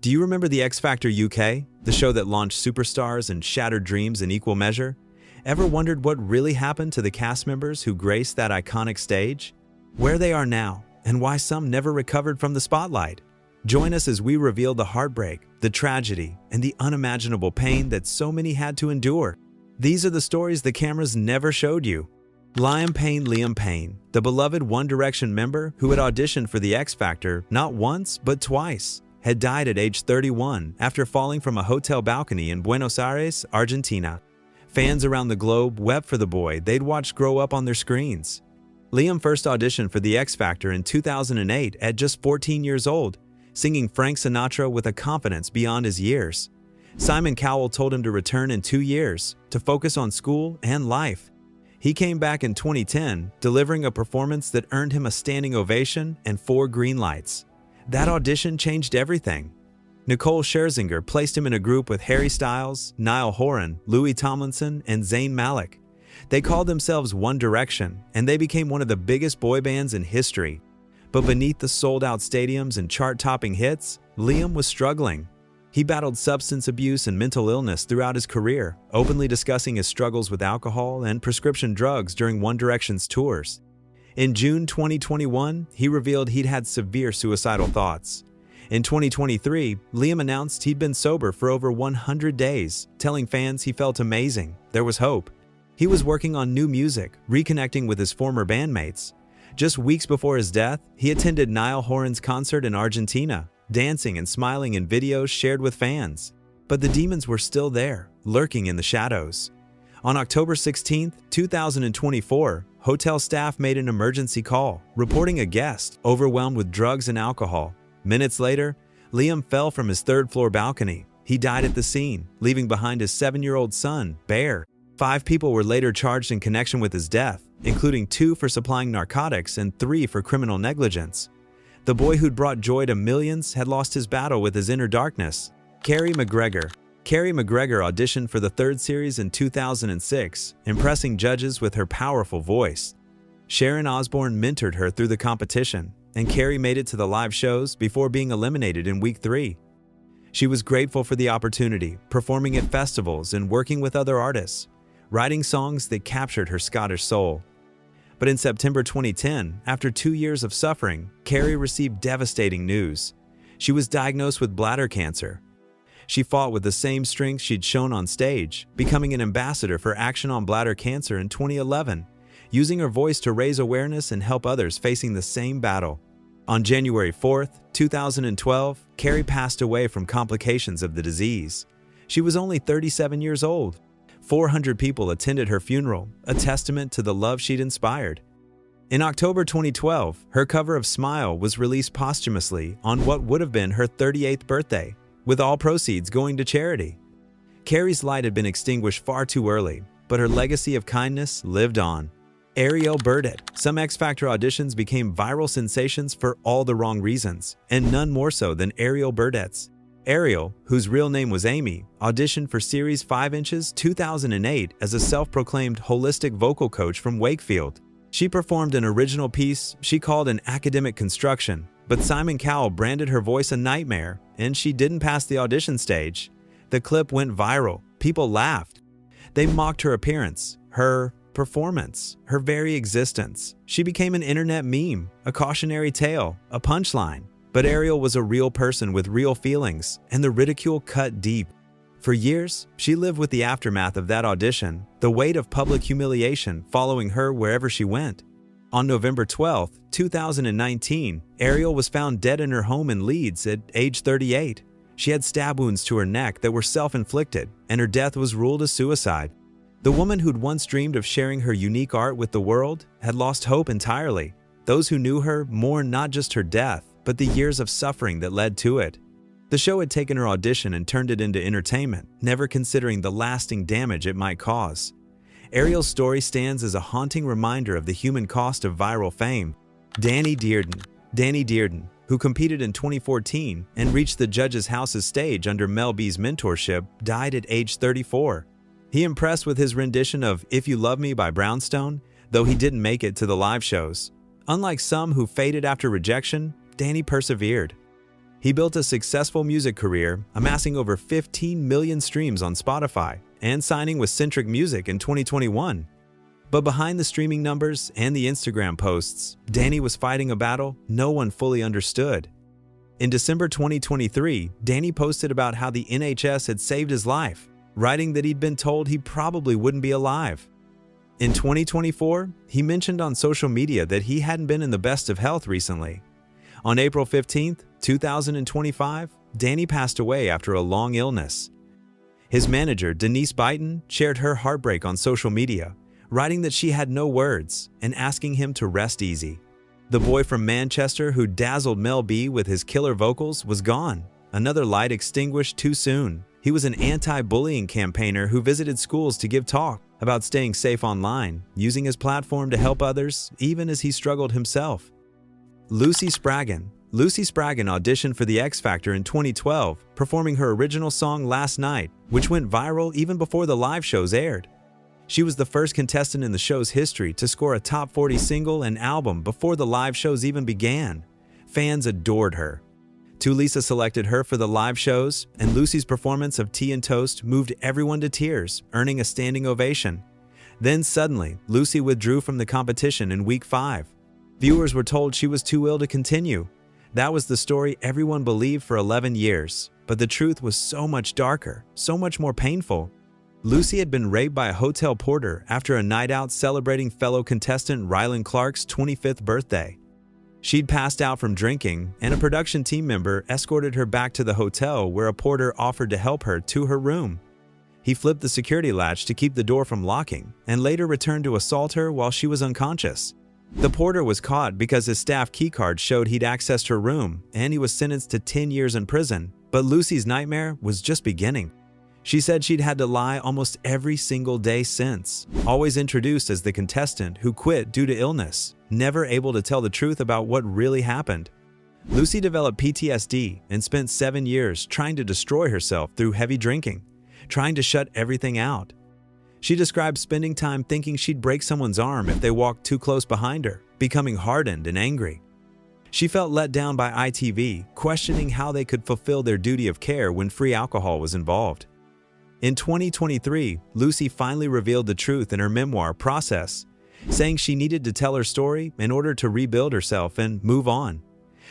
Do you remember the X Factor UK, the show that launched superstars and shattered dreams in equal measure? Ever wondered what really happened to the cast members who graced that iconic stage? Where they are now, and why some never recovered from the spotlight? Join us as we reveal the heartbreak, the tragedy, and the unimaginable pain that so many had to endure. These are the stories the cameras never showed you. Liam Payne, the beloved One Direction member who had auditioned for the X Factor not once but twice, had died at age 31 after falling from a hotel balcony in Buenos Aires, Argentina. Fans around the globe wept for the boy they'd watched grow up on their screens. Liam first auditioned for the X Factor in 2008 at just 14 years old, singing Frank Sinatra with a confidence beyond his years. Simon Cowell told him to return in 2 years, to focus on school and life. He came back in 2010, delivering a performance that earned him a standing ovation and 4 green lights. That audition changed everything. Nicole Scherzinger placed him in a group with Harry Styles, Niall Horan, Louis Tomlinson, and Zayn Malik. They called themselves One Direction, and they became one of the biggest boy bands in history. But beneath the sold-out stadiums and chart-topping hits, Liam was struggling. He battled substance abuse and mental illness throughout his career, openly discussing his struggles with alcohol and prescription drugs during One Direction's tours. In June 2021, he revealed he'd had severe suicidal thoughts. In 2023, Liam announced he'd been sober for over 100 days, telling fans he felt amazing, there was hope. He was working on new music, reconnecting with his former bandmates. Just weeks before his death, he attended Niall Horan's concert in Argentina, dancing and smiling in videos shared with fans. But the demons were still there, lurking in the shadows. On October 16, 2024, hotel staff made an emergency call, reporting a guest overwhelmed with drugs and alcohol. Minutes later, Liam fell from his third-floor balcony. He died at the scene, leaving behind his 7-year-old son, Bear. 5 people were later charged in connection with his death, including 2 for supplying narcotics and 3 for criminal negligence. The boy who'd brought joy to millions had lost his battle with his inner darkness. Carrie McGregor auditioned for the 3rd series in 2006, impressing judges with her powerful voice. Sharon Osbourne mentored her through the competition, and Carrie made it to the live shows before being eliminated in week 3. She was grateful for the opportunity, performing at festivals and working with other artists, writing songs that captured her Scottish soul. But in September 2010, after 2 years of suffering, Carrie received devastating news. She was diagnosed with bladder cancer. She fought with the same strength she'd shown on stage, becoming an ambassador for Action on Bladder Cancer in 2011, using her voice to raise awareness and help others facing the same battle. On January 4, 2012, Carrie passed away from complications of the disease. She was only 37 years old. 400 people attended her funeral, a testament to the love she'd inspired. In October 2012, her cover of Smile was released posthumously on what would have been her 38th birthday, with all proceeds going to charity. Carrie's light had been extinguished far too early, but her legacy of kindness lived on. Ariel Burdett. Some X Factor auditions became viral sensations for all the wrong reasons, and none more so than Ariel Burdett's. Ariel, whose real name was Amy, auditioned for Series 5 Inches 2008 as a self-proclaimed holistic vocal coach from Wakefield. She performed an original piece she called an academic construction, but Simon Cowell branded her voice a nightmare, and she didn't pass the audition stage. The clip went viral. People laughed. They mocked her appearance, her performance, her very existence. She became an internet meme, a cautionary tale, a punchline. But Ariel was a real person with real feelings, and the ridicule cut deep. For years, she lived with the aftermath of that audition, the weight of public humiliation following her wherever she went. On November 12, 2019, Ariel was found dead in her home in Leeds at age 38. She had stab wounds to her neck that were self-inflicted, and her death was ruled a suicide. The woman who'd once dreamed of sharing her unique art with the world had lost hope entirely. Those who knew her mourned not just her death, but the years of suffering that led to it. The show had taken her audition and turned it into entertainment, never considering the lasting damage it might cause. Ariel's story stands as a haunting reminder of the human cost of viral fame. Danny Dearden, who competed in 2014 and reached the Judges House's stage under Mel B's mentorship, died at age 34. He impressed with his rendition of If You Love Me by Brownstone, though he didn't make it to the live shows. Unlike some who faded after rejection, Danny persevered. He built a successful music career, amassing over 15 million streams on Spotify and signing with Centric Music in 2021. But behind the streaming numbers and the Instagram posts, Danny was fighting a battle no one fully understood. In December 2023, Danny posted about how the NHS had saved his life, writing that he'd been told he probably wouldn't be alive. In 2024, he mentioned on social media that he hadn't been in the best of health recently. On April 15, 2025, Danny passed away after a long illness. His manager, Denise Byton, shared her heartbreak on social media, writing that she had no words and asking him to rest easy. The boy from Manchester who dazzled Mel B with his killer vocals was gone, another light extinguished too soon. He was an anti-bullying campaigner who visited schools to give talk about staying safe online, using his platform to help others even as he struggled himself. Lucy Spraggan auditioned for The X Factor in 2012, performing her original song Last Night, which went viral even before the live shows aired. She was the first contestant in the show's history to score a top 40 single and album before the live shows even began. Fans adored her. Tulisa selected her for the live shows, and Lucy's performance of Tea and Toast moved everyone to tears, earning a standing ovation. Then suddenly, Lucy withdrew from the competition in week 5. Viewers were told she was too ill to continue. That was the story everyone believed for 11 years, but the truth was so much darker, so much more painful. Lucy had been raped by a hotel porter after a night out celebrating fellow contestant Rylan Clark's 25th birthday. She'd passed out from drinking, and a production team member escorted her back to the hotel where a porter offered to help her to her room. He flipped the security latch to keep the door from locking and later returned to assault her while she was unconscious. The porter was caught because his staff keycard showed he'd accessed her room, and he was sentenced to 10 years in prison. But Lucy's nightmare was just beginning. She said she'd had to lie almost every single day since, always introduced as the contestant who quit due to illness, never able to tell the truth about what really happened. Lucy developed PTSD and spent 7 years trying to destroy herself through heavy drinking, trying to shut everything out. She described spending time thinking she'd break someone's arm if they walked too close behind her, becoming hardened and angry. She felt let down by ITV, questioning how they could fulfill their duty of care when free alcohol was involved. In 2023, Lucy finally revealed the truth in her memoir, Process, saying she needed to tell her story in order to rebuild herself and move on.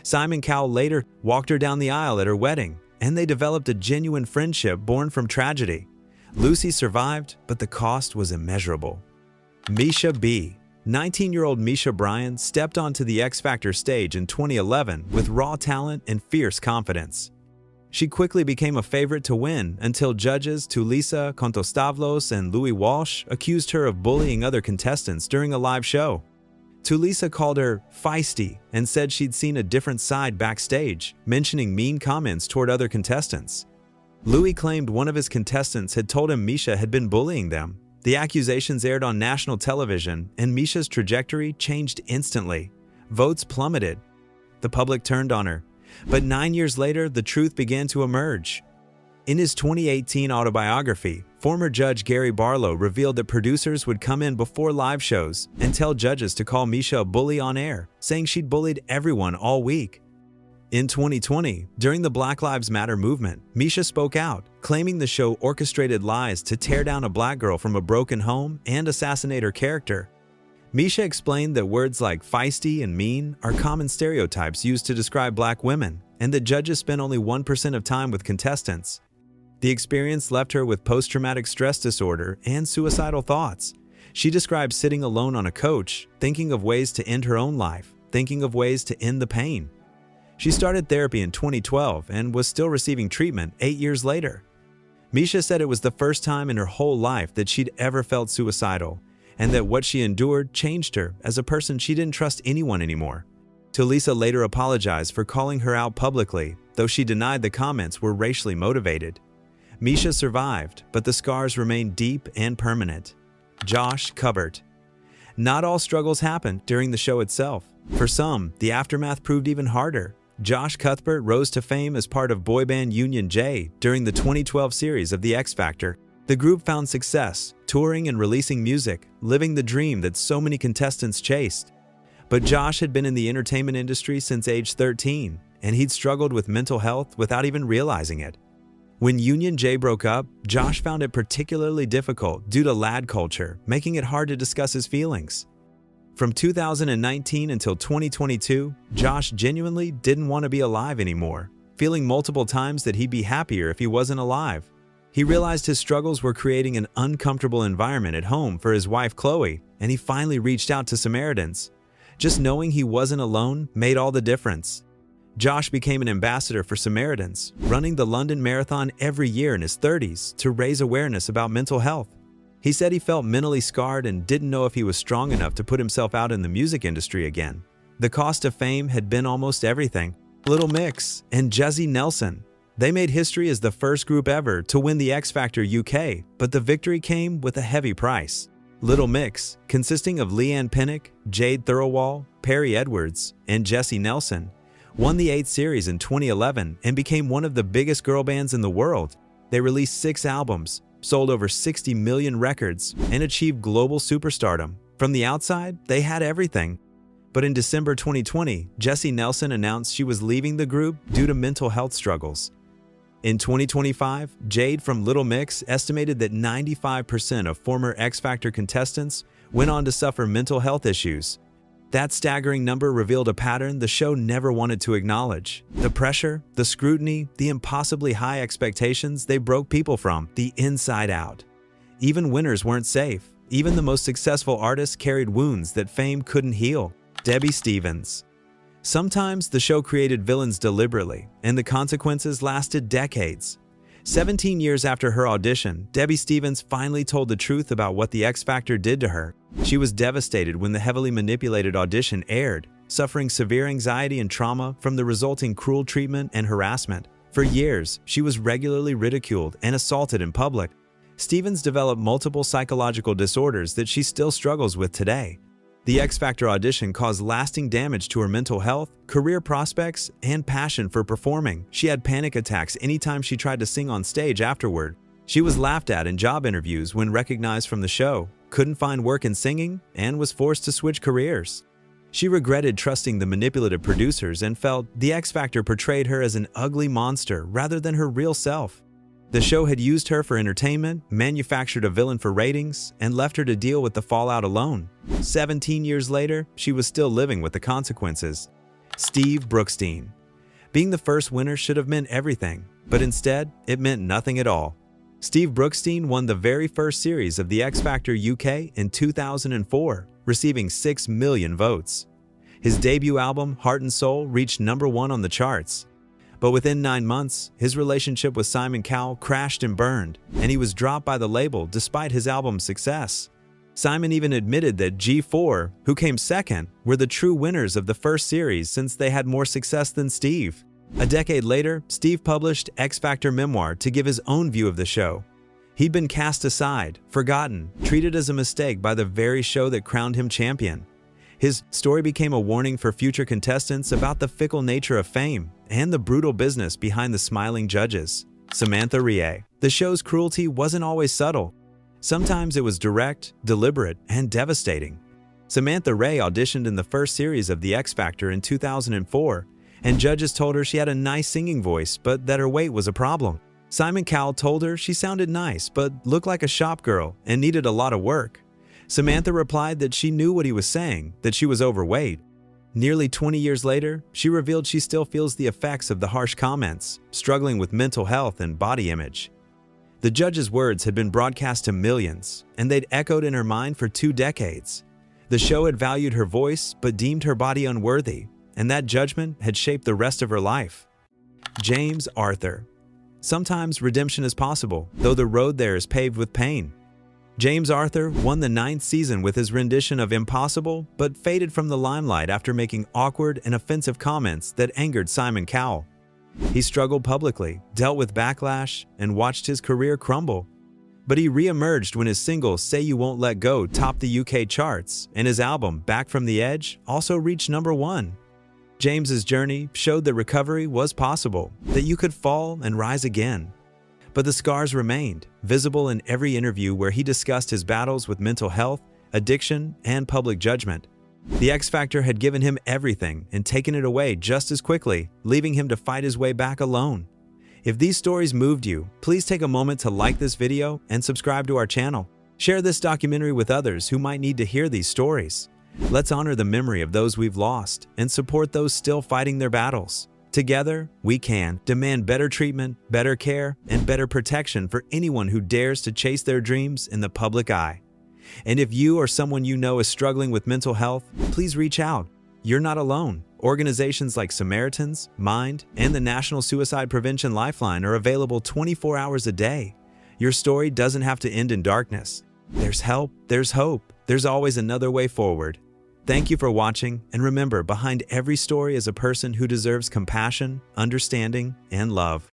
Simon Cowell later walked her down the aisle at her wedding, and they developed a genuine friendship born from tragedy. Lucy survived, but the cost was immeasurable. Misha B. 19-year-old Misha Bryan stepped onto the X Factor stage in 2011 with raw talent and fierce confidence. She quickly became a favorite to win until judges Tulisa Kontostavlos and Louis Walsh accused her of bullying other contestants during a live show. Tulisa called her feisty and said she'd seen a different side backstage, mentioning mean comments toward other contestants. Louis claimed one of his contestants had told him Misha had been bullying them. The accusations aired on national television, and Misha's trajectory changed instantly. Votes plummeted. The public turned on her. But 9 years later, the truth began to emerge. In his 2018 autobiography, former judge Gary Barlow revealed that producers would come in before live shows and tell judges to call Misha a bully on air, saying she'd bullied everyone all week. In 2020, during the Black Lives Matter movement, Misha spoke out, claiming the show orchestrated lies to tear down a black girl from a broken home and assassinate her character. Misha explained that words like feisty and mean are common stereotypes used to describe black women, and that judges spend only 1% of time with contestants. The experience left her with post-traumatic stress disorder and suicidal thoughts. She described sitting alone on a couch, thinking of ways to end her own life, thinking of ways to end the pain. She started therapy in 2012 and was still receiving treatment 8 years later. Misha said it was the first time in her whole life that she'd ever felt suicidal, and that what she endured changed her as a person. She didn't trust anyone anymore. Tulisa later apologized for calling her out publicly, though she denied the comments were racially motivated. Misha survived, but the scars remained deep and permanent. Josh Cuthbert. Not all struggles happened during the show itself. For some, the aftermath proved even harder. Josh Cuthbert rose to fame as part of boy band Union J during the 2012 series of The X Factor. The group found success, touring and releasing music, living the dream that so many contestants chased. But Josh had been in the entertainment industry since age 13, and he'd struggled with mental health without even realizing it. When Union J broke up, Josh found it particularly difficult due to lad culture, making it hard to discuss his feelings. From 2019 until 2022, Josh genuinely didn't want to be alive anymore, feeling multiple times that he'd be happier if he wasn't alive. He realized his struggles were creating an uncomfortable environment at home for his wife Chloe, and he finally reached out to Samaritans. Just knowing he wasn't alone made all the difference. Josh became an ambassador for Samaritans, running the London Marathon every year in his 30s to raise awareness about mental health. He said he felt mentally scarred and didn't know if he was strong enough to put himself out in the music industry again. The cost of fame had been almost everything. Little Mix and Jessie Nelson. They made history as the first group ever to win the X Factor UK, but the victory came with a heavy price. Little Mix, consisting of Liam Payne, Jade Thirlwall, Perry Edwards, and Jessie Nelson, won the 8th series in 2011 and became one of the biggest girl bands in the world. They released 6 albums, sold over 60 million records, and achieved global superstardom. From the outside, they had everything. But in December 2020, Jessie Nelson announced she was leaving the group due to mental health struggles. In 2025, Jade from Little Mix estimated that 95% of former X Factor contestants went on to suffer mental health issues. That staggering number revealed a pattern the show never wanted to acknowledge. The pressure, the scrutiny, the impossibly high expectations they broke people from the inside out. Even winners weren't safe. Even the most successful artists carried wounds that fame couldn't heal. Debbie Stevens. Sometimes the show created villains deliberately, and the consequences lasted decades. 17 years after her audition, Debbie Stevens finally told the truth about what the X Factor did to her. She was devastated when the heavily manipulated audition aired, suffering severe anxiety and trauma from the resulting cruel treatment and harassment. For years, she was regularly ridiculed and assaulted in public. Stevens developed multiple psychological disorders that she still struggles with today. The X Factor audition caused lasting damage to her mental health, career prospects, and passion for performing. She had panic attacks anytime she tried to sing on stage afterward. She was laughed at in job interviews when recognized from the show, couldn't find work in singing, and was forced to switch careers. She regretted trusting the manipulative producers and felt the X Factor portrayed her as an ugly monster rather than her real self. The show had used her for entertainment, manufactured a villain for ratings, and left her to deal with the fallout alone. 17 years later, she was still living with the consequences. Steve Brookstein. Being the first winner should have meant everything, but instead, it meant nothing at all. Steve Brookstein won the very first series of the X Factor UK in 2004, receiving 6 million votes. His debut album, Heart and Soul, reached #1 on the charts. But within 9 months, his relationship with Cowell crashed and burned, and he was dropped by the label despite his album's success. Simon even admitted that G4, who came second, were the true winners of the first series since they had more success than Steve. A decade later, Steve published X Factor Memoir to give his own view of the show. He'd been cast aside, forgotten, treated as a mistake by the very show that crowned him champion. His story became a warning for future contestants about the fickle nature of fame and the brutal business behind the smiling judges. Samantha Rie. The show's cruelty wasn't always subtle. Sometimes it was direct, deliberate, and devastating. Samantha Rie auditioned in the first series of The X Factor in 2004, and judges told her she had a nice singing voice, but that her weight was a problem. Simon Cowell told her she sounded nice, but looked like a shop girl and needed a lot of work. Samantha replied that she knew what he was saying, that she was overweight. Nearly 20 years later, she revealed she still feels the effects of the harsh comments, struggling with mental health and body image. The judge's words had been broadcast to millions, and they'd echoed in her mind for 2 decades. The show had valued her voice, but deemed her body unworthy, and that judgment had shaped the rest of her life. James Arthur. Sometimes redemption is possible, though the road there is paved with pain. James Arthur won the 9th season with his rendition of Impossible, but faded from the limelight after making awkward and offensive comments that angered Simon Cowell. He struggled publicly, dealt with backlash, and watched his career crumble. But he re-emerged when his single Say You Won't Let Go topped the UK charts, and his album Back from the Edge also reached #1. James's journey showed that recovery was possible, that you could fall and rise again. But the scars remained, visible in every interview where he discussed his battles with mental health, addiction, and public judgment. The X Factor had given him everything and taken it away just as quickly, leaving him to fight his way back alone. If these stories moved you, please take a moment to like this video and subscribe to our channel. Share this documentary with others who might need to hear these stories. Let's honor the memory of those we've lost and support those still fighting their battles. Together, we can demand better treatment, better care, and better protection for anyone who dares to chase their dreams in the public eye. And if you or someone you know is struggling with mental health, please reach out. You're not alone. Organizations like Samaritans, Mind, and the National Suicide Prevention Lifeline are available 24 hours a day. Your story doesn't have to end in darkness. There's help, there's hope, there's always another way forward. Thank you for watching, and remember, behind every story is a person who deserves compassion, understanding, and love.